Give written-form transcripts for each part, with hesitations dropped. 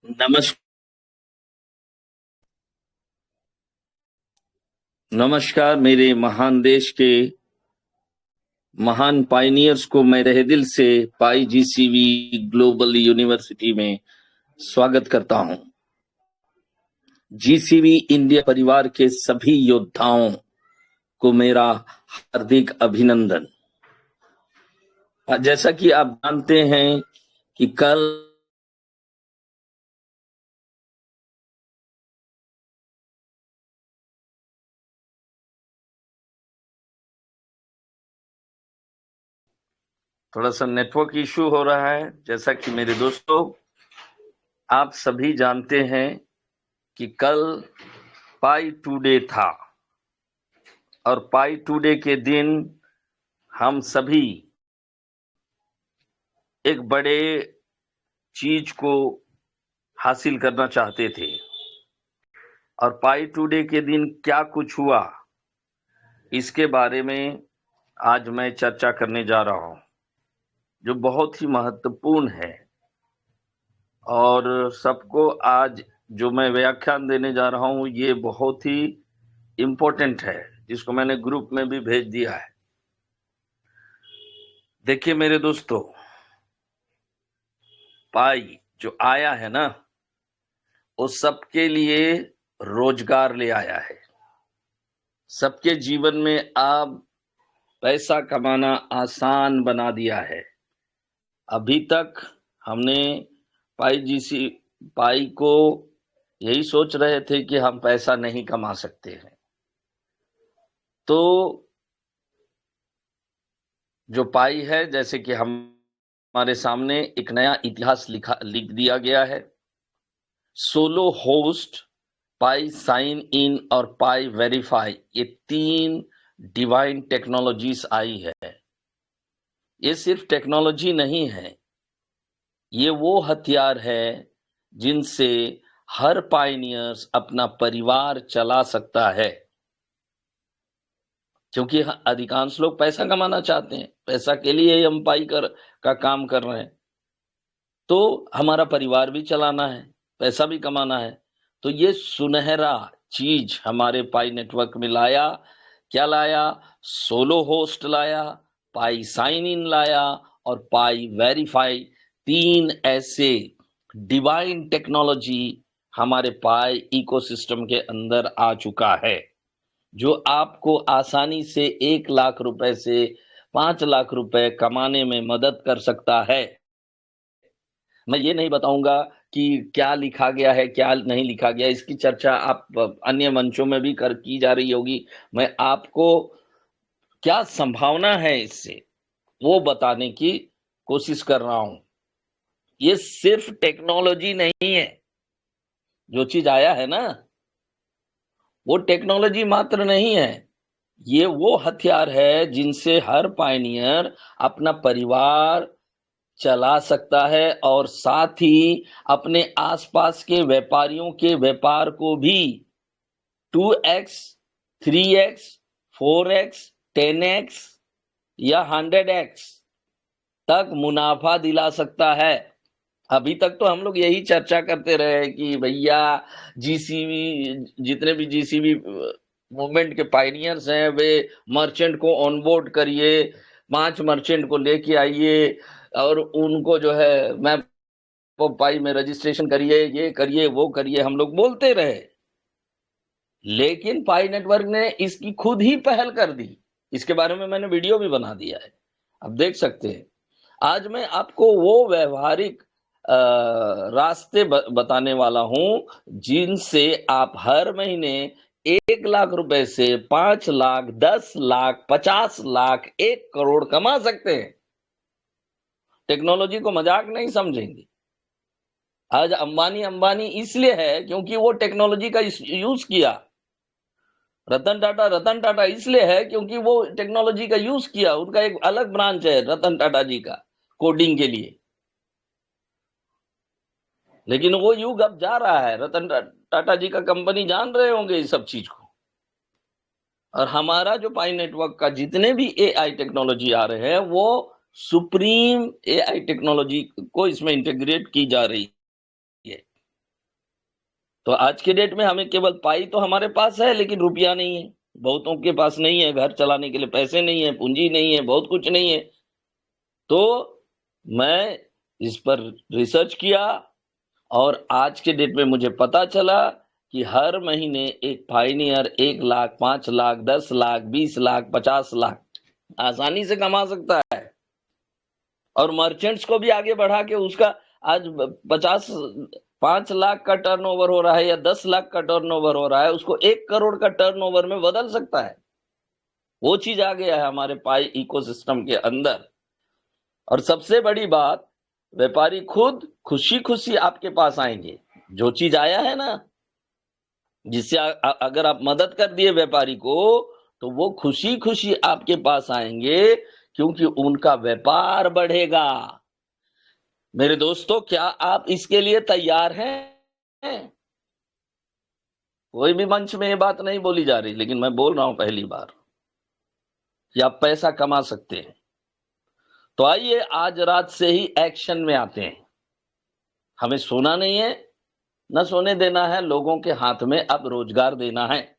नमस् नमस्कार मेरे महान देश के महान पायनियर्स को मैं तहे दिल से पाई जीसीवी ग्लोबल यूनिवर्सिटी में स्वागत करता हूं। जीसीवी इंडिया परिवार के सभी योद्धाओं को मेरा हार्दिक अभिनंदन। जैसा कि आप जानते हैं कि कल थोड़ा सा नेटवर्क इशू हो रहा है। जैसा कि मेरे दोस्तों आप सभी जानते हैं कि कल पाई टुडे था और पाई टुडे के दिन हम सभी एक बड़े चीज को हासिल करना चाहते थे और पाई टुडे के दिन क्या कुछ हुआ इसके बारे में आज मैं चर्चा करने जा रहा हूं, जो बहुत ही महत्वपूर्ण है। और सबको आज जो मैं व्याख्यान देने जा रहा हूं ये बहुत ही इम्पोर्टेंट है, जिसको मैंने ग्रुप में भी भेज दिया है। देखिए मेरे दोस्तों, पाई जो आया है ना, वो सबके लिए रोजगार ले आया है। सबके जीवन में अब पैसा कमाना आसान बना दिया है। अभी तक हमने पाई को यही सोच रहे थे कि हम पैसा नहीं कमा सकते हैं। तो जो पाई है, जैसे कि हमारे सामने एक नया इतिहास लिख दिया गया है। Solo host, Pi sign in और पाई वेरीफाई, ये 3 डिवाइन टेक्नोलॉजीज आई है। ये सिर्फ टेक्नोलॉजी नहीं है, ये वो हथियार है जिनसे हर पायनियर्स अपना परिवार चला सकता है। क्योंकि अधिकांश लोग पैसा कमाना चाहते हैं, पैसा के लिए हम पाई का काम कर रहे हैं। तो हमारा परिवार भी चलाना है, पैसा भी कमाना है। तो ये सुनहरा चीज हमारे पाई नेटवर्क में लाया। क्या लाया? सोलो होस्ट लाया, पाई साइन इन लाया और पाई वेरीफाई। 3 ऐसे डिवाइन टेक्नोलॉजी हमारे पाई इकोसिस्टम के अंदर आ चुका है, जो आपको आसानी से 1 लाख रुपए से 5 लाख रुपए कमाने में मदद कर सकता है। मैं ये नहीं बताऊंगा कि क्या लिखा गया है, क्या नहीं लिखा गया, इसकी चर्चा आप अन्य मंचों में भी की जा रही होगी। मैं आपको क्या संभावना है इससे, वो बताने की कोशिश कर रहा हूं। ये सिर्फ टेक्नोलॉजी नहीं है। जो चीज आया है ना, वो टेक्नोलॉजी मात्र नहीं है, ये वो हथियार है जिनसे हर पायनियर अपना परिवार चला सकता है और साथ ही अपने आसपास के व्यापारियों के व्यापार को भी 2x, 3x, 4x, 10x या 100x तक मुनाफा दिला सकता है। अभी तक तो हम लोग यही चर्चा करते रहे कि भैया जीसीबी, जितने भी जीसीबी मूवमेंट के पायनियर्स हैं, वे मर्चेंट को ऑनबोर्ड करिए, 5 मर्चेंट को लेके आइए और उनको जो है मैं वो पाई में रजिस्ट्रेशन करिए, ये करिए, वो करिए, हम लोग बोलते रहे। लेकिन पाई नेटवर्क ने इसकी खुद ही पहल कर दी। इसके बारे में मैंने वीडियो भी बना दिया है, आप देख सकते हैं। आज मैं आपको वो व्यवहारिक रास्ते बताने वाला हूं जिनसे आप हर महीने 1 लाख रुपए से 5 लाख, 10 लाख, 50 लाख, 1 करोड़ कमा सकते हैं। टेक्नोलॉजी को मजाक नहीं समझेंगे। आज अंबानी इसलिए है क्योंकि वो टेक्नोलॉजी का यूज किया। रतन टाटा इसलिए है क्योंकि वो टेक्नोलॉजी का यूज किया। उनका एक अलग ब्रांच है रतन टाटा जी का, कोडिंग के लिए। लेकिन वो युग अब जा रहा है, रतन टाटा जी का कंपनी जान रहे होंगे इस सब चीज को। और हमारा जो पाई नेटवर्क का जितने भी एआई टेक्नोलॉजी आ रहे हैं, वो सुप्रीम एआई टेक्नोलॉजी को इसमें इंटीग्रेट की जा रही है। तो आज के डेट में हमें केवल पाई तो हमारे पास है, लेकिन रुपया नहीं है। बहुतों के पास नहीं है, घर चलाने के लिए पैसे नहीं है, पूंजी नहीं है, बहुत कुछ नहीं है। तो मैं इस पर रिसर्च किया और आज के डेट में मुझे पता चला कि हर महीने एक पायनियर 1 लाख, 5 लाख, 10 लाख, 20 लाख, 50 लाख आसानी से कमा सकता है। और मर्चेंट्स को भी आगे बढ़ा के उसका आज 5 लाख का टर्नओवर हो रहा है या 10 लाख का टर्नओवर हो रहा है, उसको 1 करोड़ का टर्नओवर में बदल सकता है। वो चीज आ गया है हमारे पाई इकोसिस्टम के अंदर। और सबसे बड़ी बात, व्यापारी खुद खुशी खुशी आपके पास आएंगे। जो चीज आया है ना, जिससे अगर आप मदद कर दिए व्यापारी को, तो वो खुशी खुशी आपके पास आएंगे, क्योंकि उनका व्यापार बढ़ेगा। मेरे दोस्तों, क्या आप इसके लिए तैयार हैं? कोई भी मंच में ये बात नहीं बोली जा रही, लेकिन मैं बोल रहा हूं पहली बार कि आप पैसा कमा सकते हैं। तो आइए आज रात से ही एक्शन में आते हैं। हमें सोना नहीं है, न सोने देना है, लोगों के हाथ में अब रोजगार देना है।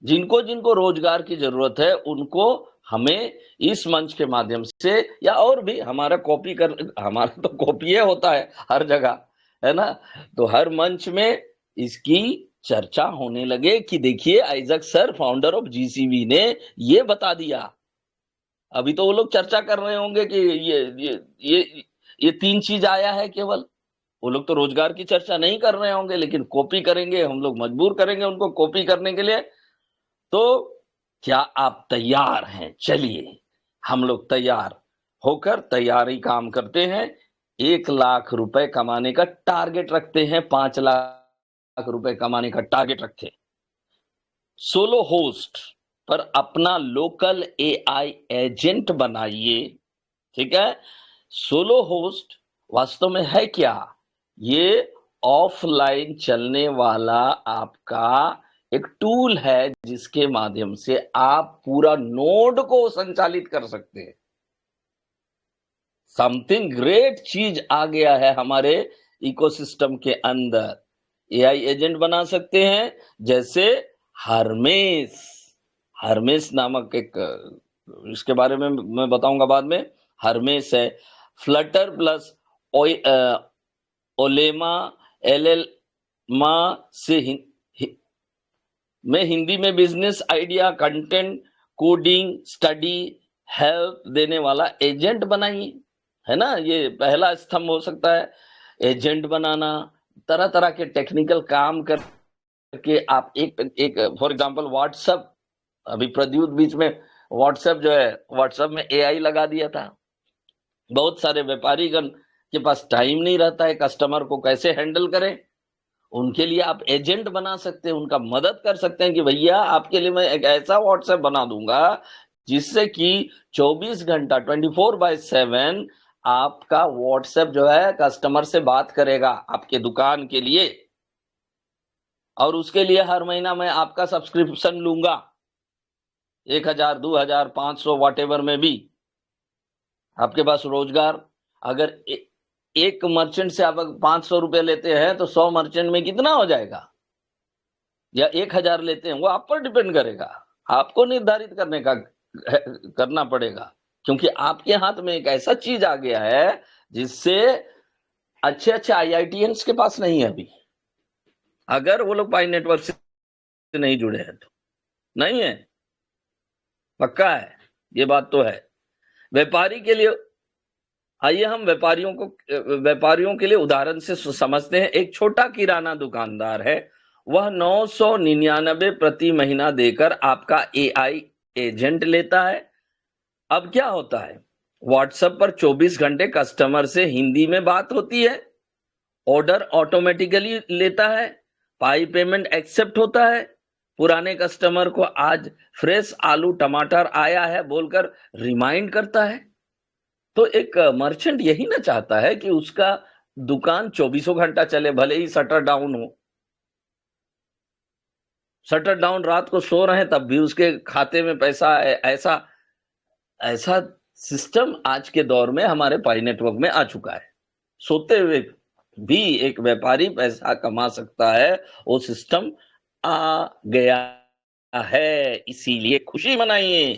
जिनको जिनको रोजगार की जरूरत है उनको हमें इस मंच के माध्यम से, या और भी हमारा तो कॉपी होता है हर जगह, है ना। तो हर मंच में इसकी चर्चा होने लगे कि देखिए Isaac sir founder of GCB ने ये बता दिया। अभी तो वो लोग चर्चा कर रहे होंगे कि ये 3 चीज आया है केवल। वो लोग तो रोजगार की चर्चा नहीं कर रहे होंगे, लेकिन कॉपी करेंगे, हम लोग मजबूर करेंगे उनको कॉपी करने के लिए। तो क्या आप तैयार हैं? चलिए हम लोग तैयार होकर तैयारी काम करते हैं। 1 लाख रुपए कमाने का टारगेट रखते हैं, 5 लाख रुपए कमाने का टारगेट रखते हैं। सोलो होस्ट पर अपना लोकल एआई एजेंट बनाइए। ठीक है। सोलो होस्ट वास्तव में है क्या? ये ऑफलाइन चलने वाला आपका एक टूल है, जिसके माध्यम से आप पूरा नोड को संचालित कर सकते हैं। समथिंग ग्रेट चीज आ गया है हमारे इकोसिस्टम के अंदर। एआई एजेंट बना सकते हैं, जैसे हर्मेस। हर्मेस नामक एक, इसके बारे में मैं बताऊंगा बाद में। हर्मेस है, फ्लटर प्लस ओलेमा एल मा से मैं हिंदी में business idea, content, coding, study help देने वाला एजेंट बनाइए, है ना। ये पहला स्तंभ हो सकता है, एजेंट बनाना। तरह तरह के टेक्निकल काम करके आप एक फॉर एग्जांपल व्हाट्सएप, अभी प्रद्युत बीच में व्हाट्सएप जो है, व्हाट्सएप में एआई लगा दिया था। बहुत सारे व्यापारीगण के पास टाइम नहीं रहता है, कस्टमर को कैसे हैंडल करें। उनके लिए आप एजेंट बना सकते हैं, उनका मदद कर सकते हैं कि भैया आपके लिए मैं एक ऐसा व्हाट्सएप बना दूंगा जिससे कि 24 घंटा 24/7 आपका व्हाट्सएप जो है कस्टमर से बात करेगा आपके दुकान के लिए। और उसके लिए हर महीना मैं आपका सब्सक्रिप्शन लूंगा, 1000, 2000, 500 वॉटेवर में भी। आपके पास रोजगार, अगर एक मर्चेंट से आप 500 रुपए लेते हैं तो 100 मर्चेंट में कितना हो जाएगा, या 1000 लेते हैं, वो आप पर डिपेंड करेगा। आपको निर्धारित करना पड़ेगा, क्योंकि आपके हाथ में एक ऐसा चीज आ गया है जिससे अच्छे अच्छे आईआईटीएंस के पास नहीं है अभी, अगर वो लोग पाई नेटवर्क से नहीं जुड़े हैं तो। नहीं है, पक्का है, ये बात तो है। व्यापारी के लिए आइए हम व्यापारियों के लिए उदाहरण से समझते हैं। एक छोटा किराना दुकानदार है, वह 999 प्रति महीना देकर आपका एआई एजेंट लेता है। अब क्या होता है, व्हाट्सएप पर 24 घंटे कस्टमर से हिंदी में बात होती है, ऑर्डर ऑटोमेटिकली लेता है, पाई पेमेंट एक्सेप्ट होता है, पुराने कस्टमर को आज फ्रेश आलू टमाटर आया है बोलकर रिमाइंड करता है। तो एक मर्चेंट यही ना चाहता है कि उसका दुकान 24 घंटा चले, भले ही शटर डाउन हो। शटर डाउन, रात को सो रहे हैं तब भी उसके खाते में पैसा है। ऐसा ऐसा सिस्टम आज के दौर में हमारे पाई नेटवर्क में आ चुका है, सोते हुए भी एक व्यापारी पैसा कमा सकता है, वो सिस्टम आ गया है, इसीलिए खुशी मनाइए।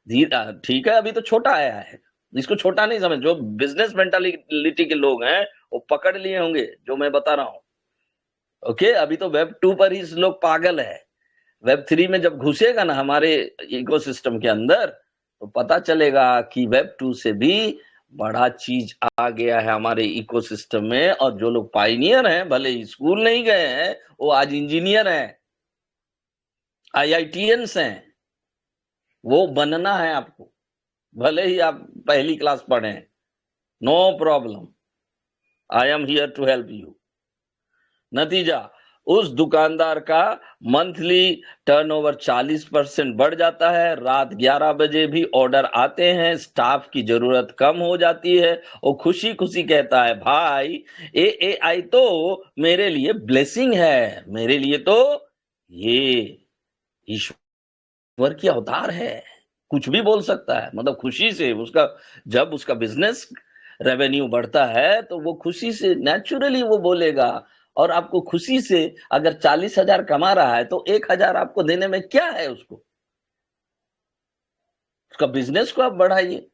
ठीक है, अभी तो छोटा आया है, इसको छोटा नहीं समझ। जो बिजनेस मेंटालिटी के लोग हैं वो पकड़ लिए होंगे जो मैं बता रहा हूँ। ओके, अभी तो वेब 2 पर ही लोग पागल है। वेब 3 में जब घुसेगा ना हमारे इकोसिस्टम के अंदर, तो पता चलेगा कि वेब 2 से भी बड़ा चीज आ गया है हमारे इकोसिस्टम में। और जो लोग पाइनियर हैं, भले ही स्कूल नहीं गए हैं, वो आज इंजीनियर हैं, आईआईटीएंस हैं। वो बनना है आपको, भले ही आप पहली क्लास पढ़े, no problem, I am here to help you. नतीजा, उस दुकानदार का मंथली टर्नओवर 40% बढ़ जाता है, रात 11 बजे भी ऑर्डर आते हैं, स्टाफ की जरूरत कम हो जाती है। वो खुशी खुशी कहता है, भाई ए आई तो मेरे लिए ब्लेसिंग है, मेरे लिए तो ये ईश्वर की अवतार है। कुछ भी बोल सकता है, मतलब खुशी से उसका, जब उसका बिजनेस रेवेन्यू बढ़ता है तो वो खुशी से नेचुरली वो बोलेगा। और आपको खुशी से, अगर 40,000 कमा रहा है तो 1,000 आपको देने में क्या है, उसको, उसका बिजनेस को आप बढ़ाइए।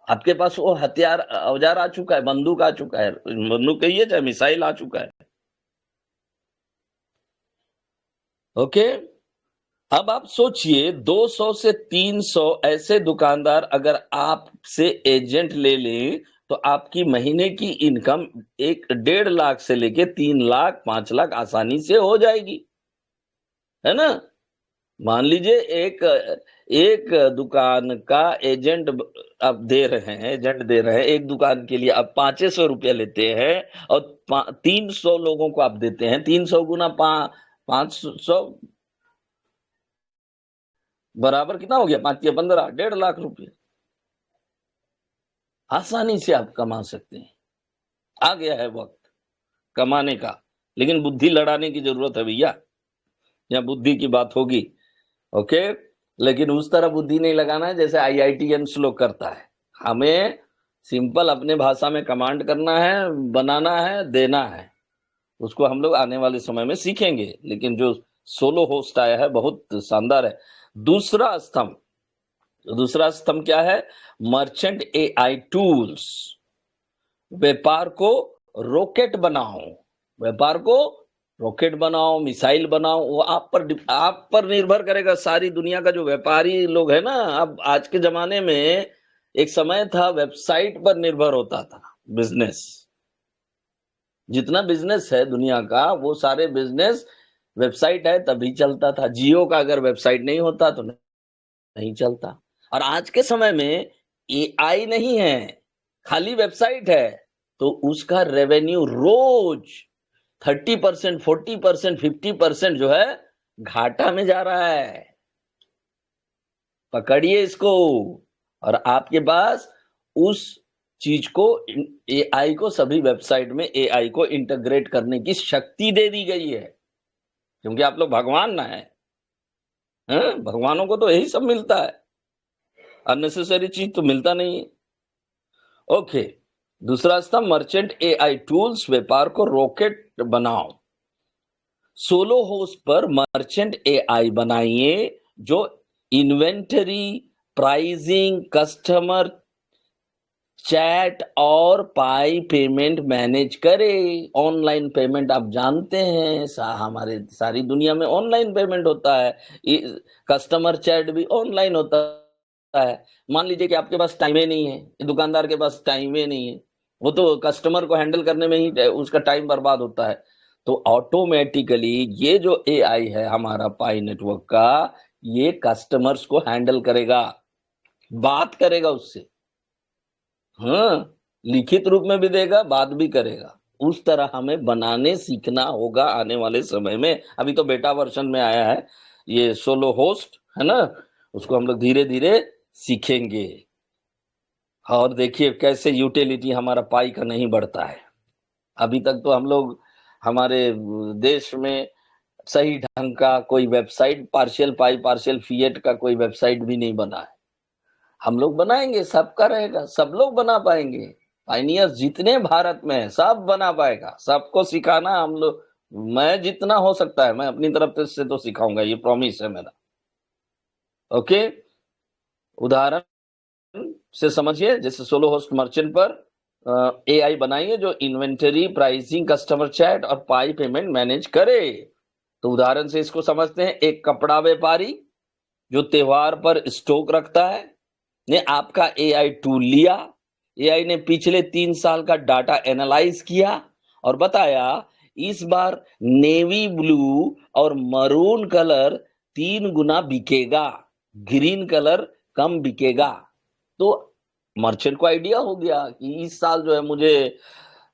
आपके पास वो हथियार औजार आ चुका है, बंदूक आ चुका है, बंदूक कहिए चाहे मिसाइल आ चुका है। ओके, अब आप सोचिए 200 से 300 ऐसे दुकानदार अगर आपसे एजेंट ले लें, तो आपकी महीने की इनकम 1.5 लाख से लेके 3 लाख 5 लाख आसानी से हो जाएगी, है ना। मान लीजिए एक एक दुकान का एजेंट आप दे रहे हैं, एजेंट दे रहे हैं, एक दुकान के लिए आप 500 रुपया लेते हैं, और 300 लोगों को आप देते हैं। 300 गुना 500 बराबर कितना हो गया, 5 या 15, 1.5 लाख रुपये आसानी से आप कमा सकते हैं। आ गया है वक्त कमाने का, लेकिन बुद्धि लड़ाने की जरूरत है भैया। यहाँ बुद्धि की बात होगी, ओके, लेकिन उस तरह बुद्धि नहीं लगाना है जैसे आईआईटीएंस लोग करता है। हमें सिंपल अपने भाषा में कमांड करना है, बनाना है, देना है। उसको हम लोग आने वाले समय में सीखेंगे, लेकिन जो सोलो होस्ट आया है बहुत शानदार है। दूसरा स्तंभ, दूसरा स्तंभ क्या है, मर्चेंट एआई टूल्स। व्यापार को रॉकेट बनाओ, व्यापार को रॉकेट बनाओ, मिसाइल बनाओ, वो आप पर निर्भर करेगा। सारी दुनिया का जो व्यापारी लोग है ना, अब आज के जमाने में, एक समय था वेबसाइट पर निर्भर होता था बिजनेस। जितना बिजनेस है दुनिया का, वो सारे बिजनेस वेबसाइट है तभी चलता था। जियो का अगर वेबसाइट नहीं होता तो नहीं चलता। और आज के समय में एआई नहीं है, खाली वेबसाइट है, तो उसका रेवेन्यू रोज 30%, 40%, 50% जो है घाटा में जा रहा है। पकड़िए इसको। और आपके पास उस चीज को, एआई को, सभी वेबसाइट में एआई को इंटीग्रेट करने की शक्ति दे दी गई है, क्योंकि आप लोग भगवान ना है, भगवानों को तो यही सब मिलता है, अननेसेसरी चीज तो मिलता नहीं है। ओके, दूसरा स्तंभ मर्चेंट एआई टूल्स, व्यापार को रॉकेट बनाओ। सोलो होस्ट पर मर्चेंट एआई बनाइए जो इन्वेंटरी, प्राइसिंग, कस्टमर चैट और पाई पेमेंट मैनेज करे। ऑनलाइन पेमेंट आप जानते हैं, हमारे सारी दुनिया में ऑनलाइन पेमेंट होता है, कस्टमर चैट भी ऑनलाइन होता है। मान लीजिए कि आपके पास टाइम ही नहीं है, दुकानदार के पास टाइम ही नहीं है, वो तो कस्टमर को हैंडल करने में ही उसका टाइम बर्बाद होता है। तो ऑटोमेटिकली ये जो एआई है हमारा पाई नेटवर्क का, ये कस्टमर्स को हैंडल करेगा, बात करेगा उससे, हाँ, लिखित रूप में भी देगा, बात भी करेगा। उस तरह हमें बनाने सीखना होगा आने वाले समय में। अभी तो बेटा वर्जन में आया है ये सोलो होस्ट, है ना, उसको हम लोग धीरे धीरे सीखेंगे। और देखिए कैसे यूटिलिटी हमारा पाई का नहीं बढ़ता है। अभी तक तो हम लोग, हमारे देश में सही ढंग का कोई वेबसाइट, पार्शियल पाई पार्शियल फिएट का कोई वेबसाइट भी नहीं बना है। हम लोग बनाएंगे, सबका रहेगा, सब लोग बना पाएंगे। पाइनियर्स जितने भारत में है सब बना पाएगा, सबको सिखाना हम लोग, मैं जितना हो सकता है मैं अपनी तरफ से तो सिखाऊंगा, ये प्रॉमिस है मेरा। ओके, उदाहरण से समझिए, जैसे सोलो होस्ट मर्चेंट पर एआई बनाइए जो इन्वेंटरी, प्राइसिंग, कस्टमर चैट और पाई पेमेंट मैनेज करे। तो उदाहरण से इसको समझते हैं, एक कपड़ा व्यापारी जो त्योहार पर स्टॉक रखता है ने आपका एआई टूल लिया। एआई ने पिछले 3 साल का डाटा एनालाइज किया और बताया इस बार नेवी ब्लू और मरून कलर 3 गुना बिकेगा, ग्रीन कलर कम बिकेगा। तो मर्चेंट को आइडिया हो गया कि इस साल जो है मुझे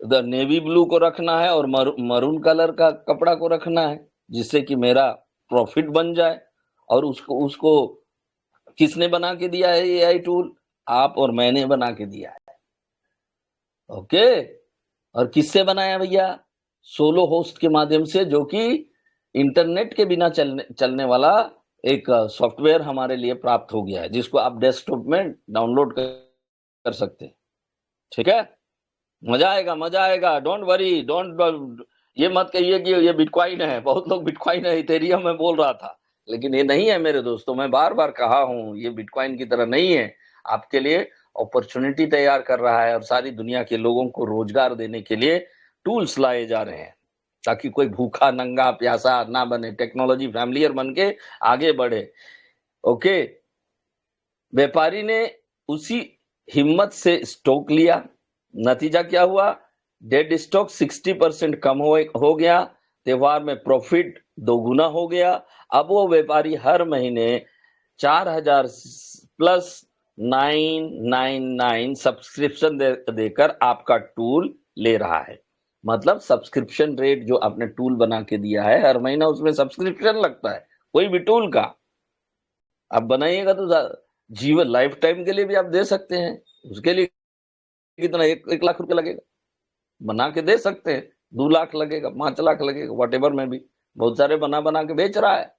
नेवी ब्लू को रखना है और मरून कलर का कपड़ा को रखना है, जिससे कि मेरा प्रॉफिट बन जाए। और उसको उसको किसने बना के दिया है एआई टूल? आप और मैंने बना के दिया है। ओके, और किससे बनाया भैया? सोलो होस्ट के माध्यम से, जो कि इंटरनेट के बिना चलने वाला एक सॉफ्टवेयर हमारे लिए प्राप्त हो गया है, जिसको आप डेस्कटॉप में डाउनलोड कर सकते हैं। ठीक है, मजा आएगा, मजा आएगा, डोंट वरी, डोंट, ये मत कहिए कि ये बिटकॉइन है। बहुत लोग बिटकॉइन है, इथेरियम में बोल रहा था, लेकिन ये नहीं है मेरे दोस्तों। मैं बार बार कहा हूं, ये बिटकॉइन की तरह नहीं है। आपके लिए अपॉर्चुनिटी तैयार कर रहा है और सारी दुनिया के लोगों को रोजगार देने के लिए टूल्स लाए जा रहे हैं, ताकि कोई भूखा नंगा प्यासा ना बने, टेक्नोलॉजी फैमिलियर बन के आगे बढ़े। ओके, व्यापारी ने उसी हिम्मत से स्टॉक लिया। नतीजा क्या हुआ? डेड स्टॉक 60% कम हो गया, त्योहार में प्रॉफिट 2 गुना हो गया। अब वो व्यापारी हर महीने 4,000 प्लस 999 सब्सक्रिप्शन देकर आपका टूल ले रहा है। मतलब सब्सक्रिप्शन रेट जो आपने टूल बना के दिया है, हर महीना उसमें सब्सक्रिप्शन लगता है कोई भी टूल का। आप बनाइएगा तो जीवन लाइफ टाइम के लिए भी आप दे सकते हैं। उसके लिए कितना, 1 लाख रुपए लगेगा? बना के दे सकते हैं। 2 लाख लगेगा, 5 लाख लगेगा, वट एवर में भी बहुत सारे बना बना के बेच रहा है।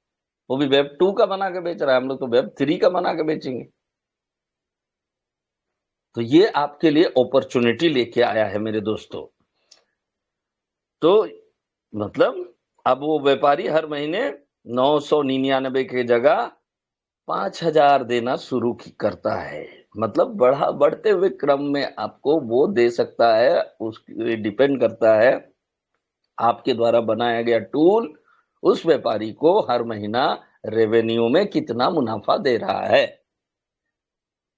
वो भी वेब 2 का बना के बेच रहा है, हम लोग तो वेब 3 का बना के बेचेंगे। तो ये आपके लिए अपॉर्चुनिटी लेके आया है मेरे दोस्तों। तो मतलब अब वो व्यापारी हर महीने 999 की जगह 5,000 देना शुरू करता है। मतलब बढ़ते हुए क्रम में आपको वो दे सकता है, उस डिपेंड करता है आपके द्वारा बनाया गया टूल उस व्यापारी को हर महीना रेवेन्यू में कितना मुनाफा दे रहा है।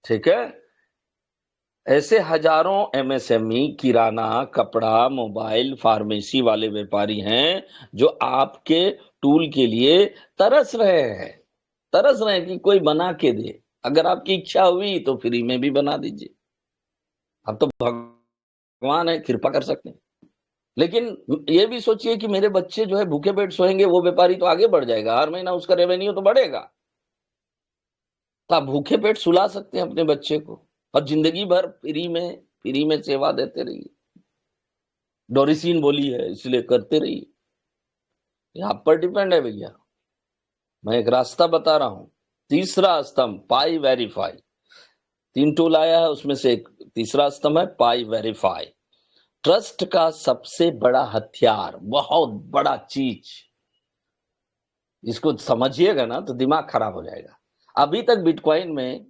ठीक है, ऐसे हजारों एमएसएमई, किराना, कपड़ा, मोबाइल, फार्मेसी वाले व्यापारी हैं जो आपके टूल के लिए तरस रहे हैं, कि कोई बना के दे। अगर आपकी इच्छा हुई तो फ्री में भी बना दीजिए, अब तो भगवान है, कृपा कर सकते हैं। लेकिन ये भी सोचिए कि मेरे बच्चे जो है भूखे पेट सोएंगे, वो व्यापारी तो आगे बढ़ जाएगा, हर महीना उसका रेवेन्यू तो बढ़ेगा। तो आप भूखे पेट सुला सकते हैं अपने बच्चे को, और जिंदगी भर फ्री में सेवा देते रहिए। डोरिसीन बोली है इसलिए करते रहिए। ये आप पर डिपेंड है भैया। मैं एक रास्ता बता रहा हूं। तीसरा स्तंभ, पाई वेरीफाई। 3 टूल आया है, उसमें से एक तीसरा स्तंभ है पाई वेरीफाई। ट्रस्ट का सबसे बड़ा हथियार, बहुत बड़ा चीज, इसको समझिएगा ना तो दिमाग खराब हो जाएगा। अभी तक बिटकॉइन में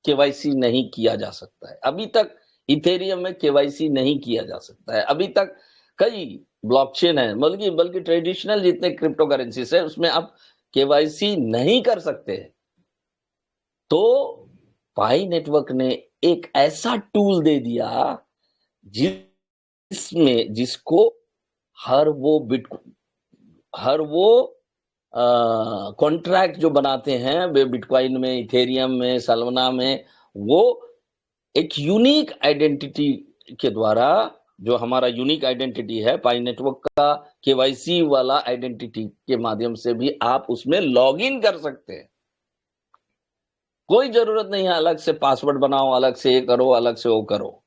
केवाईसी नहीं किया जा सकता है, अभी तक इथेरियम में केवाईसी नहीं किया जा सकता है, अभी तक कई ब्लॉकचेन है, बल्कि ट्रेडिशनल जितने क्रिप्टो करेंसीज है उसमें आप केवाईसी नहीं कर सकते। तो पाई नेटवर्क ने एक ऐसा टूल दे दिया जिसको हर वो कॉन्ट्रैक्ट जो बनाते हैं वे बिटकॉइन में, इथेरियम में, सलवना में, वो एक यूनिक आइडेंटिटी के द्वारा, जो हमारा यूनिक आइडेंटिटी है पाई नेटवर्क का, केवाईसी वाला आइडेंटिटी के माध्यम से भी आप उसमें लॉग इन कर सकते हैं। कोई जरूरत नहीं है अलग से पासवर्ड बनाओ, अलग से ये करो, अलग से वो करो।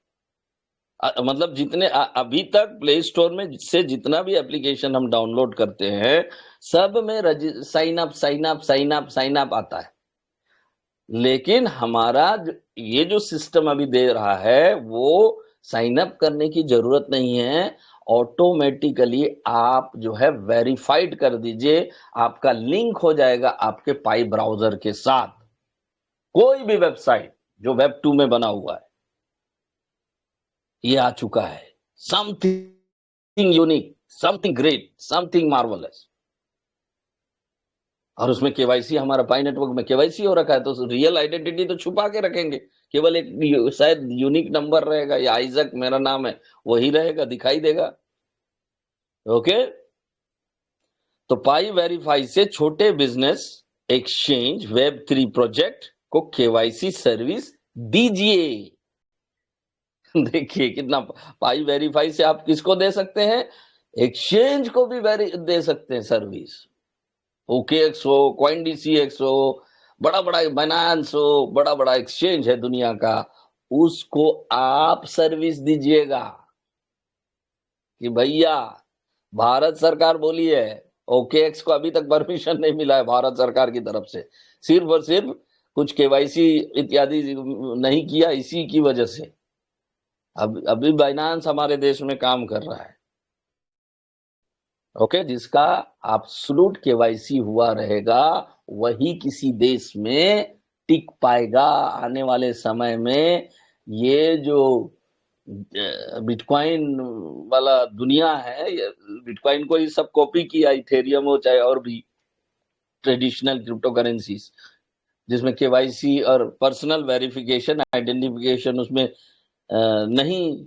मतलब जितने अभी तक प्ले स्टोर में से जितना भी एप्लीकेशन हम डाउनलोड करते हैं, सब में साइन अप आता है। लेकिन हमारा ये जो सिस्टम अभी दे रहा है वो साइन अप करने की जरूरत नहीं है, ऑटोमेटिकली आप जो है वेरीफाइड कर दीजिए, आपका लिंक हो जाएगा आपके पाई ब्राउजर के साथ। कोई भी वेबसाइट जो वेब 2 में बना हुआ है, ये आ चुका है। Something unique, something great, something marvellous. और उसमें केवाईसी, हमारा पाई नेटवर्क में केवाईसी हो रखा है, तो रियल आइडेंटिटी तो छुपा के रखेंगे, केवल एक शायद यूनिक नंबर रहेगा, या आइजक मेरा नाम है वही रहेगा, दिखाई देगा। ओके, तो पाई वेरीफाई से छोटे बिजनेस एक्सचेंज वेब 3 प्रोजेक्ट को केवाईसी सर्विस दीजिए। देखिए कितना, पाई वेरीफाई से आप किसको दे सकते हैं, एक्सचेंज को भी दे सकते हैं सर्विस। OKX हो, CoinDCX हो, बड़ा बड़ा बाइनेंस हो, बड़ा बड़ा एक्सचेंज है दुनिया का, उसको आप सर्विस दीजिएगा कि भैया भारत सरकार बोली है, OKX को अभी तक परमिशन नहीं मिला है भारत सरकार की तरफ से, सिर्फ और सिर्फ कुछ केवाईसी इत्यादि नहीं किया, इसी की वजह से अब अभी बाइनेंस हमारे देश में काम कर रहा है। ओके, जिसका एब्सोल्यूट केवाईसी हुआ रहेगा वही किसी देश में टिक पाएगा। आने वाले समय में ये जो बिटकॉइन वाला दुनिया है, बिटकॉइन को ही सब कॉपी किया, इथेरियम हो चाहे और भी ट्रेडिशनल क्रिप्टो करेंसीज, जिसमें केवाईसी और पर्सनल वेरिफिकेशन, आइडेंटिफिकेशन उसमें नहीं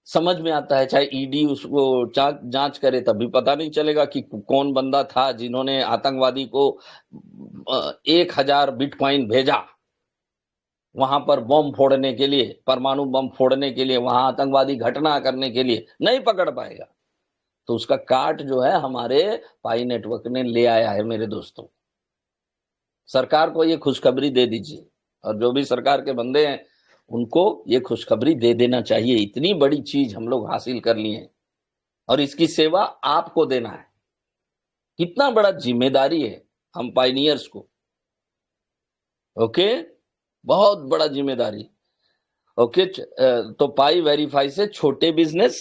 समझ में आता है। चाहे ईडी उसको जांच करे तब भी पता नहीं चलेगा कि कौन बंदा था जिन्होंने आतंकवादी को 1000 बिटकॉइन भेजा वहां पर बम फोड़ने के लिए, परमाणु बम फोड़ने के लिए, वहां आतंकवादी घटना करने के लिए, नहीं पकड़ पाएगा। तो उसका काट जो है हमारे पाई नेटवर्क ने ले आया है। मेरे दोस्तों, सरकार को ये खुशखबरी दे दीजिए, और जो भी सरकार के बंदे हैं उनको ये खुशखबरी दे देना चाहिए। इतनी बड़ी चीज हम लोग हासिल कर लिए हैं और इसकी सेवा आपको देना है। कितना बड़ा जिम्मेदारी है हम पाइनियर्स को। ओके, बहुत बड़ा जिम्मेदारी। ओके, तो पाई वेरीफाई से छोटे बिजनेस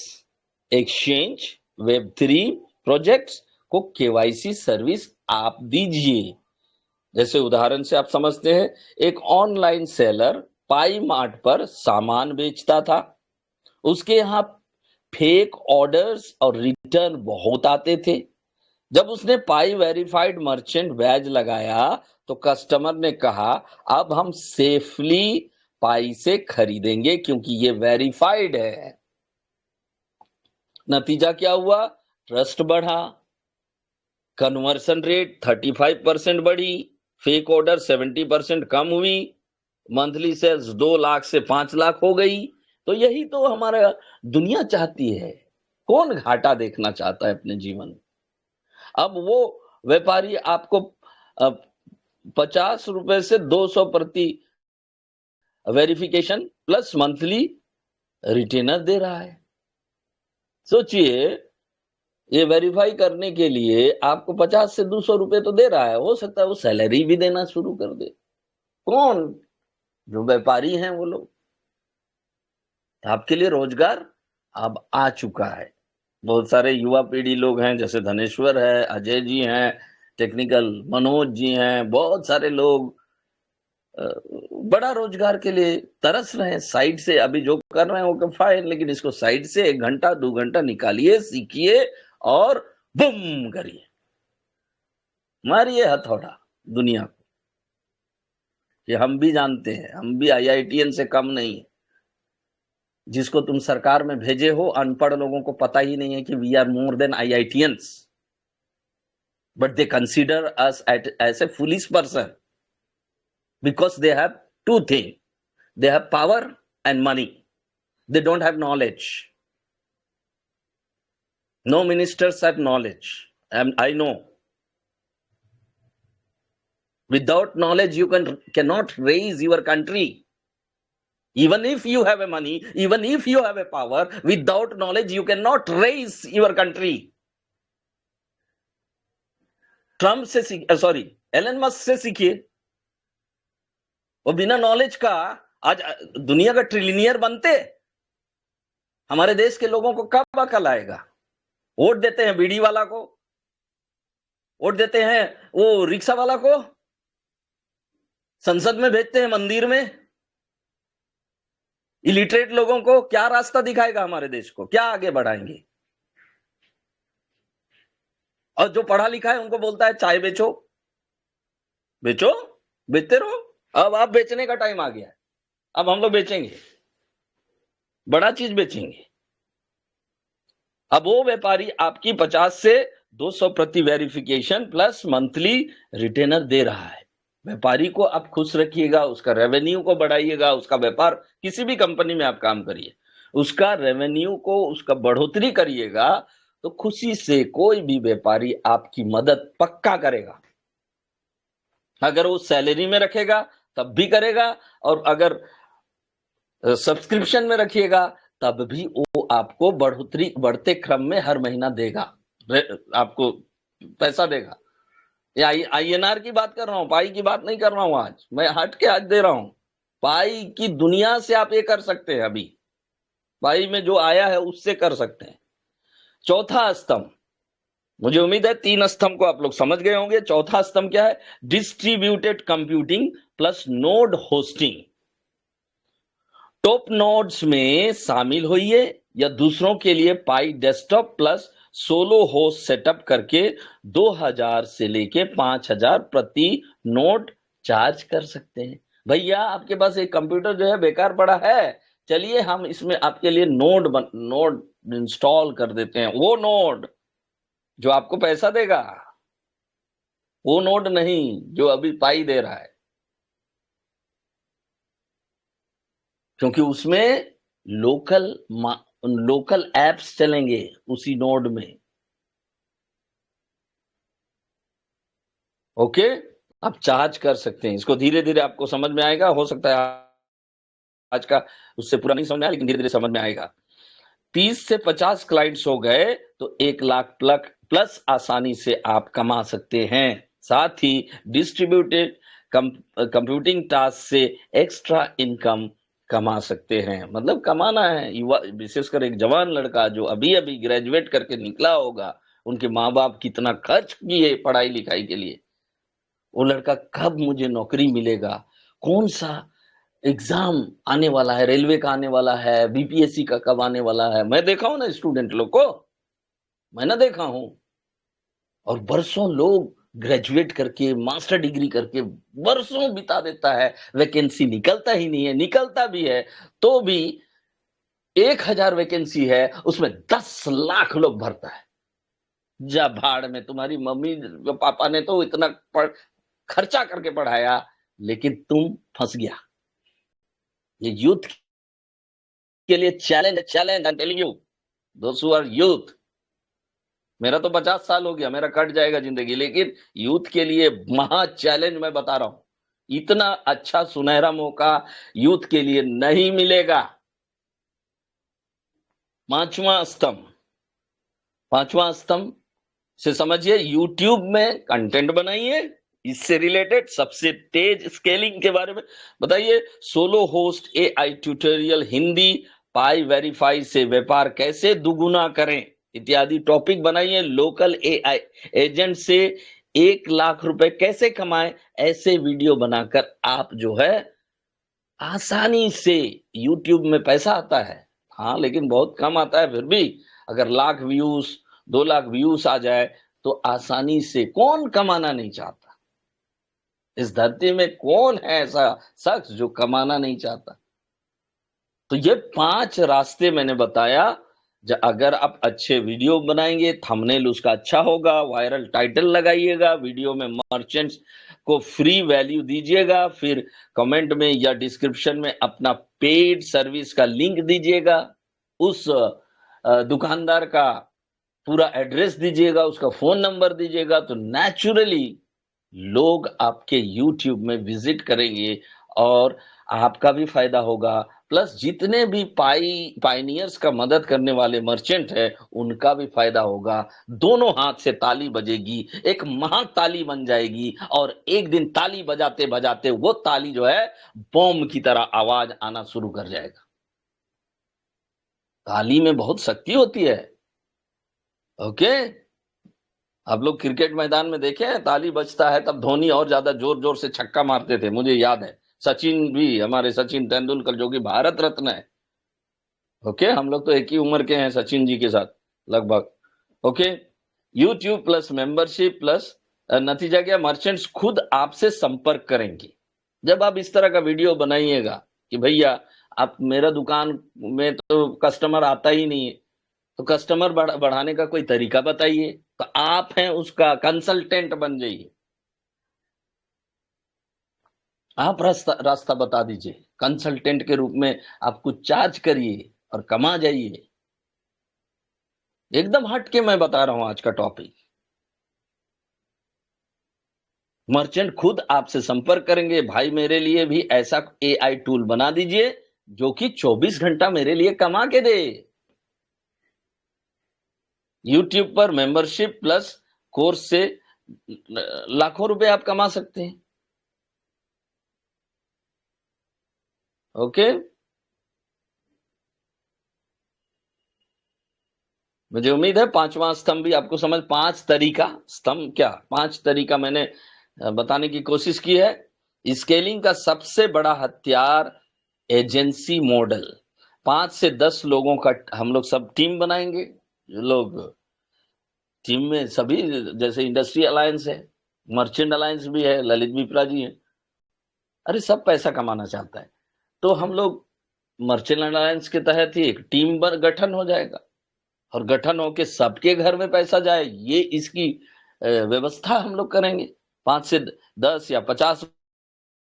एक्सचेंज वेब 3 प्रोजेक्ट्स को केवाईसी सर्विस आप दीजिए। जैसे उदाहरण से आप समझते हैं, एक ऑनलाइन सेलर पाई मार्ट पर सामान बेचता था, उसके यहाँ फेक ऑर्डर्स और रिटर्न बहुत आते थे। जब उसने पाई वेरीफाइड मर्चेंट बैज लगाया तो कस्टमर ने कहा अब हम सेफली पाई से खरीदेंगे क्योंकि ये वेरीफाइड है। नतीजा क्या हुआ, ट्रस्ट बढ़ा, कन्वर्शन रेट 35% बढ़ी, फेक ऑर्डर 70% कम हुई, मंथली सेल्स 2 लाख से 5 लाख हो गई। तो यही तो हमारा दुनिया चाहती है। कौन घाटा देखना चाहता है अपने जीवन में? अब वो व्यापारी आपको 50 रुपए से 200 प्रति वेरिफिकेशन प्लस मंथली रिटेनर दे रहा है। सोचिए, ये वेरीफाई करने के लिए आपको 50 से 200 रुपए तो दे रहा है, हो सकता है वो सैलरी भी देना शुरू कर दे। कौन? जो व्यापारी हैं वो लोग। आपके लिए रोजगार अब आ चुका है। बहुत सारे युवा पीढ़ी लोग हैं, जैसे धनेश्वर है, अजय जी हैं, टेक्निकल मनोज जी हैं, बहुत सारे लोग बड़ा रोजगार के लिए तरस रहे हैं। साइड से अभी जो कर रहे हैं वो फाइन, लेकिन इसको साइड से 1 घंटा 2 घंटा निकालिए, सीखिए और बुम करिए, मारिए हथौड़ा दुनिया को। कि हम भी जानते हैं, हम भी IITN से कम नहीं है। जिसको तुम सरकार में भेजे हो, अनपढ़ लोगों को पता ही नहीं है कि we are more than IITNs, but they consider us as a foolish person because they have 2 things, they have power and money, they don't have knowledge. No ministers have knowledge, and I know without knowledge you cannot raise your country. Even if you have a money, even if you have a power, without knowledge you cannot raise your country. Trump से sorry Elon Musk से सीखिए, वो बिना knowledge का आज दुनिया का trillionaire बनते। हमारे देश के लोगों को कब अकल आएगा? वोट देते हैं बीड़ी वाला को, वोट देते हैं वो रिक्शा वाला को, संसद में भेजते हैं, मंदिर में। इलिटरेट लोगों को क्या रास्ता दिखाएगा? हमारे देश को क्या आगे बढ़ाएंगे? और जो पढ़ा लिखा है उनको बोलता है चाय बेचो, बेचो, बेचते रहो। अब आप बेचने का टाइम आ गया है, अब हम लोग बेचेंगे, बड़ा चीज बेचेंगे। अब वो व्यापारी आपकी 50 से 200 प्रति वेरिफिकेशन प्लस मंथली रिटेनर दे रहा है। व्यापारी को आप खुश रखिएगा, उसका रेवेन्यू को बढ़ाइएगा, उसका व्यापार, किसी भी कंपनी में आप काम करिए, उसका रेवेन्यू को, उसका बढ़ोतरी करिएगा, तो खुशी से कोई भी व्यापारी आपकी मदद पक्का करेगा। अगर वो सैलरी में रखेगा तब भी करेगा, और अगर सब्सक्रिप्शन में रखिएगा तब भी वो आपको बढ़ोतरी, बढ़ते क्रम में हर महीना देगा, आपको पैसा देगा। ये आईएनआर की बात कर रहा हूं, पाई की बात नहीं कर रहा हूं। आज मैं हट के आज दे रहा हूं, पाई की दुनिया से आप ये कर सकते हैं, अभी पाई में जो आया है उससे कर सकते हैं। चौथा स्तंभ, मुझे उम्मीद है 3 स्तंभ को आप लोग समझ गए होंगे। चौथा स्तंभ क्या है? Distributed computing plus node hosting. Top nodes में शामिल होइए या दूसरों के लिए Pi desktop plus solo host setup करके 2000 से लेके 5000 प्रति नोड चार्ज कर सकते हैं। भैया आपके पास एक कंप्यूटर जो है बेकार पड़ा है, चलिए हम इसमें आपके लिए नोड इंस्टॉल कर देते हैं। वो नोड जो आपको पैसा देगा, वो नोड नहीं जो अभी पाई दे रहा है, क्योंकि उसमें लोकल एप्स चलेंगे उसी नोड में। ओके, आप चार्ज कर सकते हैं। इसको धीरे धीरे आपको समझ में आएगा, हो सकता है आज का उससे पूरा नहीं समझ में आया, लेकिन धीरे धीरे समझ में आएगा। 30 से 50 क्लाइंट्स हो गए तो 1 लाख प्लस आसानी से आप कमा सकते हैं। साथ ही डिस्ट्रीब्यूटेड कंप्यूटिंग टास्क से एक्स्ट्रा इनकम कमा सकते हैं। मतलब कमाना है, युवा विशेषकर एक जवान लड़का जो अभी अभी ग्रेजुएट करके निकला होगा, उनके माँ बाप कितना खर्च किए पढ़ाई लिखाई के लिए, वो लड़का कब मुझे नौकरी मिलेगा, कौन सा एग्जाम आने वाला है, रेलवे का आने वाला है, बीपीएससी का कब आने वाला है। मैं देखा हूं ना स्टूडेंट लोग को, मैं ना देखा हूं। और बरसों लोग ग्रेजुएट करके, मास्टर डिग्री करके बरसों बिता देता है, वैकेंसी निकलता ही नहीं है, निकलता भी है तो भी 1000 वैकेंसी है, उसमें 10 लाख लोग भरता है। जा भाड़ में, तुम्हारी मम्मी पापा ने तो इतना खर्चा करके पढ़ाया, लेकिन तुम फंस गया। ये यूथ के लिए challenge I am telling you, those who are youth. मेरा तो 50 साल हो गया, मेरा कट जाएगा जिंदगी, लेकिन यूथ के लिए महा चैलेंज मैं बता रहा हूं। इतना अच्छा सुनहरा मौका यूथ के लिए नहीं मिलेगा। पांचवा स्तंभ से समझिए, यूट्यूब में कंटेंट बनाइए, इससे रिलेटेड सबसे तेज स्केलिंग के बारे में बताइए। Solo host AI tutorial Hindi, Pi verify से व्यापार कैसे दुगुना करें इत्यादि टॉपिक बनाइए। लोकल एआई एजेंट से 1 लाख रुपए कैसे कमाएं, ऐसे वीडियो बनाकर आप जो है आसानी से, यूट्यूब में पैसा आता है हाँ, लेकिन बहुत कम आता है। फिर भी अगर लाख व्यूज, 2 लाख व्यूज आ जाए तो आसानी से, कौन कमाना नहीं चाहता? इस धरती में कौन है ऐसा शख्स जो कमाना नहीं चाहता? तो ये 5 रास्ते मैंने बताया। अगर आप अच्छे वीडियो बनाएंगे, थंबनेल उसका अच्छा होगा, वायरल टाइटल लगाइएगा, वीडियो में मर्चेंट्स को फ्री वैल्यू दीजिएगा, फिर कमेंट में या डिस्क्रिप्शन में अपना पेड सर्विस का लिंक दीजिएगा, उस दुकानदार का पूरा एड्रेस दीजिएगा, उसका फोन नंबर दीजिएगा, तो नेचुरली लोग आपके YouTube में विजिट करेंगे और आपका भी फायदा होगा। प्लस जितने भी पाइनियर्स का मदद करने वाले मर्चेंट है, उनका भी फायदा होगा। दोनों हाथ से ताली बजेगी, एक महाताली बन जाएगी, और एक दिन ताली बजाते बजाते वो ताली जो है बॉम्ब की तरह आवाज आना शुरू कर जाएगा। ताली में बहुत शक्ति होती है। ओके, आप लोग क्रिकेट मैदान में देखे हैं, ताली बजता है तब धोनी और ज्यादा जोर जोर से छक्का मारते थे, मुझे याद है। सचिन भी, हमारे सचिन तेंदुलकर जो कि भारत रत्न है। ओके, हम लोग तो एक ही उम्र के हैं सचिन जी के साथ लगभग। Okay, YouTube plus membership plus नतीजा क्या, मर्चेंट्स खुद आपसे संपर्क करेंगे। जब आप इस तरह का वीडियो बनाइएगा कि भैया आप, मेरा दुकान में तो कस्टमर आता ही नहीं है, तो कस्टमर बढ़ाने का कोई तरीका बताइए, तो आप हैं उसका कंसल्टेंट बन जाइए। आप रास्ता रास्ता बता दीजिए, कंसल्टेंट के रूप में आप कुछ चार्ज करिए और कमा जाइए। एकदम हट के मैं बता रहा हूं आज का टॉपिक। मर्चेंट खुद आपसे संपर्क करेंगे, भाई मेरे लिए भी ऐसा एआई टूल बना दीजिए जो कि 24 घंटा मेरे लिए कमा के दे। यूट्यूब पर मेंबरशिप प्लस कोर्स से लाखों रुपए आप कमा सकते हैं। ओके, मुझे उम्मीद है पांचवा स्तंभ भी आपको समझ, 5 तरीका, स्तंभ क्या, 5 तरीका मैंने बताने की कोशिश की है। स्केलिंग का सबसे बड़ा हथियार एजेंसी मॉडल। 5 से 10 लोगों का हम लोग सब टीम बनाएंगे। जो लोग टीम में सभी, जैसे इंडस्ट्री अलायंस है, मर्चेंट अलायंस भी है, ललित विप्रा जी है, अरे सब पैसा कमाना चाहता है। तो हम लोग मर्चेंट अलायंस के तहत ही एक टीम गठन हो जाएगा, और गठन होके सबके घर में पैसा जाए, ये इसकी व्यवस्था हम लोग करेंगे। 5 से 10 या 50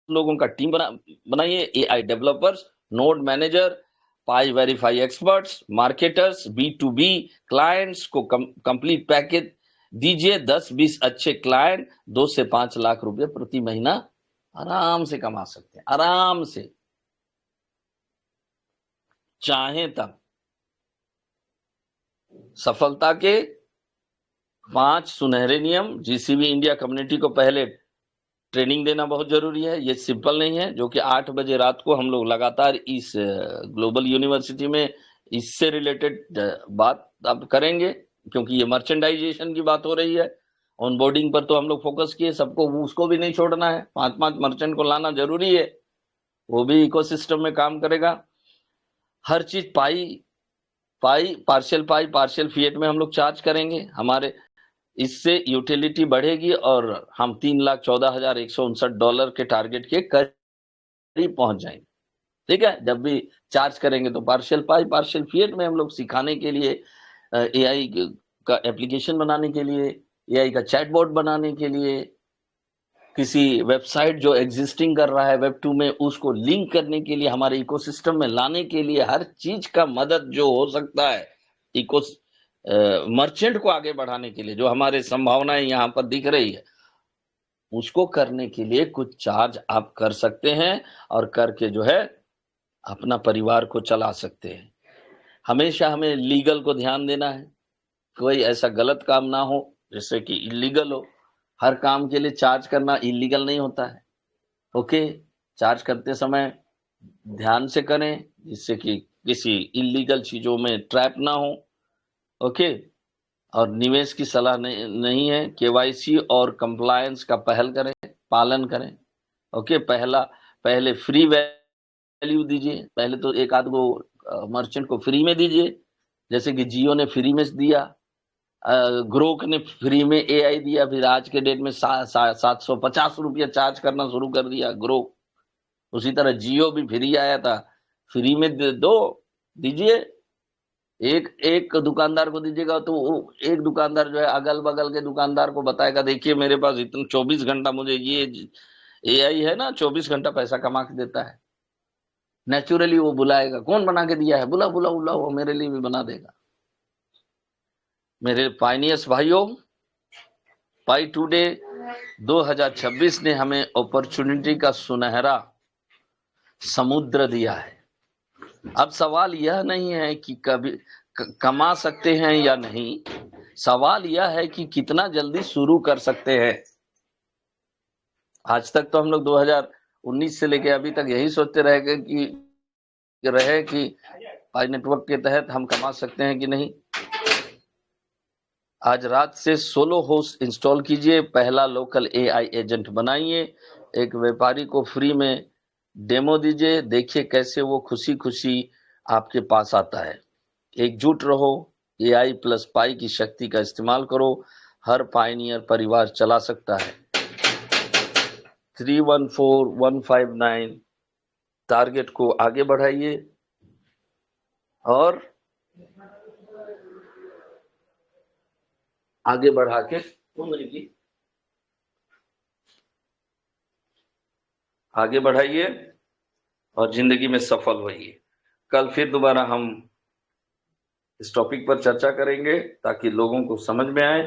लोगों का टीम बनाइए। AI developers, node manager, Pi verify experts, marketers, B2B clients को कंप्लीट पैकेज दीजिए। 10-20 अच्छे क्लाइंट 2 से 5 लाख रुपए प्रति महीना आराम से कमा सकते हैं, आराम से, चाहे तब। सफलता के 5 सुनहरे नियम। जीसीबी इंडिया कम्युनिटी को पहले ट्रेनिंग देना बहुत जरूरी है, ये सिंपल नहीं है, जो कि 8 बजे रात को हम लोग लगातार इस ग्लोबल यूनिवर्सिटी में इससे रिलेटेड बात अब करेंगे, क्योंकि ये मर्चेंडाइजेशन की बात हो रही है। ऑनबोर्डिंग पर तो हम लोग फोकस किए, सबको उसको भी नहीं छोड़ना है, 5-5 मर्चेंट को लाना जरूरी है, वो भी इकोसिस्टम में काम करेगा। हर चीज पाई पार्शियल फिएट में हम लोग चार्ज करेंगे। हमारे इससे यूटिलिटी बढ़ेगी और हम $3,14,159 के टारगेट के करीब पहुंच जाएंगे। ठीक है, जब भी चार्ज करेंगे तो पार्शियल फिएट में हम लोग सिखाने के लिए, एआई का एप्लीकेशन बनाने के लिए, एआई का चैटबॉट बनाने के लिए, किसी वेबसाइट जो एग्जिस्टिंग कर रहा है वेब 2 में, उसको लिंक करने के लिए, हमारे इकोसिस्टम में लाने के लिए, हर चीज का मदद जो हो सकता है इको मर्चेंट को आगे बढ़ाने के लिए, जो हमारे संभावनाएं यहाँ पर दिख रही है, उसको करने के लिए कुछ चार्ज आप कर सकते हैं, और करके जो है अपना परिवार को चला सकते हैं। हमेशा हमें लीगल को ध्यान देना है, कोई ऐसा गलत काम ना हो जैसे कि इलीगल हो। हर काम के लिए चार्ज करना इलीगल नहीं होता है। ओके, चार्ज करते समय ध्यान से करें, जिससे कि किसी इलीगल चीजों में ट्रैप ना हो। ओके, और निवेश की सलाह नहीं है। केवाईसी और कंप्लायंस का पालन करें। ओके, पहले फ्री वैल्यू दीजिए, पहले तो एक आध को मर्चेंट को फ्री में दीजिए, जैसे कि जियो ने फ्री में दिया, ग्रोक ने फ्री में एआई दिया, फिर आज के डेट में 750 रुपया चार्ज करना शुरू कर दिया ग्रोक। उसी तरह जियो भी फ्री आया था, फ्री में दीजिए। एक एक दुकानदार को दीजिएगा तो एक दुकानदार जो है अगल बगल के दुकानदार को बताएगा, देखिए मेरे पास इतना 24 घंटा मुझे ये एआई है ना, 24 घंटा पैसा कमा के देता है। नेचुरली वो बुलाएगा, कौन बना के दिया है, बुला बुला बुला, वो मेरे लिए भी बना देगा। मेरे पाइनियर्स भाइयों, पाई टुडे 2026 ने हमें अपॉर्चुनिटी का सुनहरा समुद्र दिया है। अब सवाल यह नहीं है कि कभी कमा सकते हैं या नहीं, सवाल यह है कि कितना जल्दी शुरू कर सकते हैं। आज तक तो हम लोग 2019 से लेके अभी तक यही सोचते रहे कि पाई नेटवर्क के तहत हम कमा सकते हैं कि नहीं? आज रात से सोलो होस्ट इंस्टॉल कीजिए, पहला लोकल एआई एजेंट बनाइए, एक व्यापारी को फ्री में डेमो दीजिए, देखिए कैसे वो खुशी खुशी आपके पास आता है। एकजुट रहो, एआई प्लस पाई की शक्ति का इस्तेमाल करो, हर पायनियर परिवार चला सकता है। 314159 टारगेट को आगे बढ़ाइए और आगे बढ़ा के आगे बढ़ाइए और जिंदगी में सफल होइए। कल फिर दोबारा हम इस टॉपिक पर चर्चा करेंगे ताकि लोगों को समझ में आए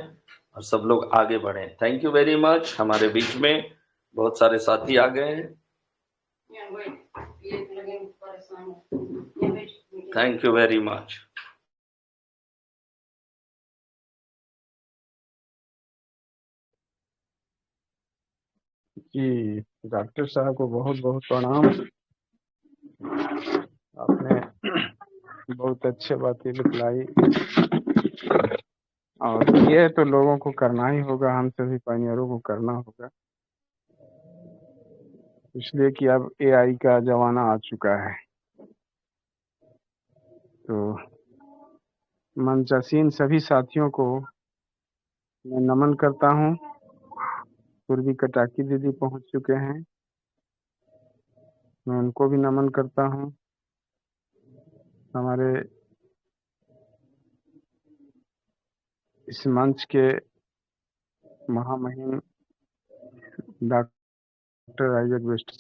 और सब लोग आगे बढ़े। Thank you very much. हमारे बीच में बहुत सारे साथी आ गए हैं। Thank you very much. जी, डॉक्टर साहब को बहुत बहुत प्रणाम। आपने बहुत अच्छे बातें बतलाई और ये तो लोगों को करना ही होगा, हम सभी पायनियरों को करना होगा, इसलिए कि अब एआई का जमाना आ चुका है। तो मंचासीन सभी साथियों को मैं नमन करता हूँ। पूर्वी कटाकी दीदी पहुंच चुके हैं, मैं उनको भी नमन करता हूँ। हमारे इस मंच के महामहिम डॉक्टर आइजक वेस्ट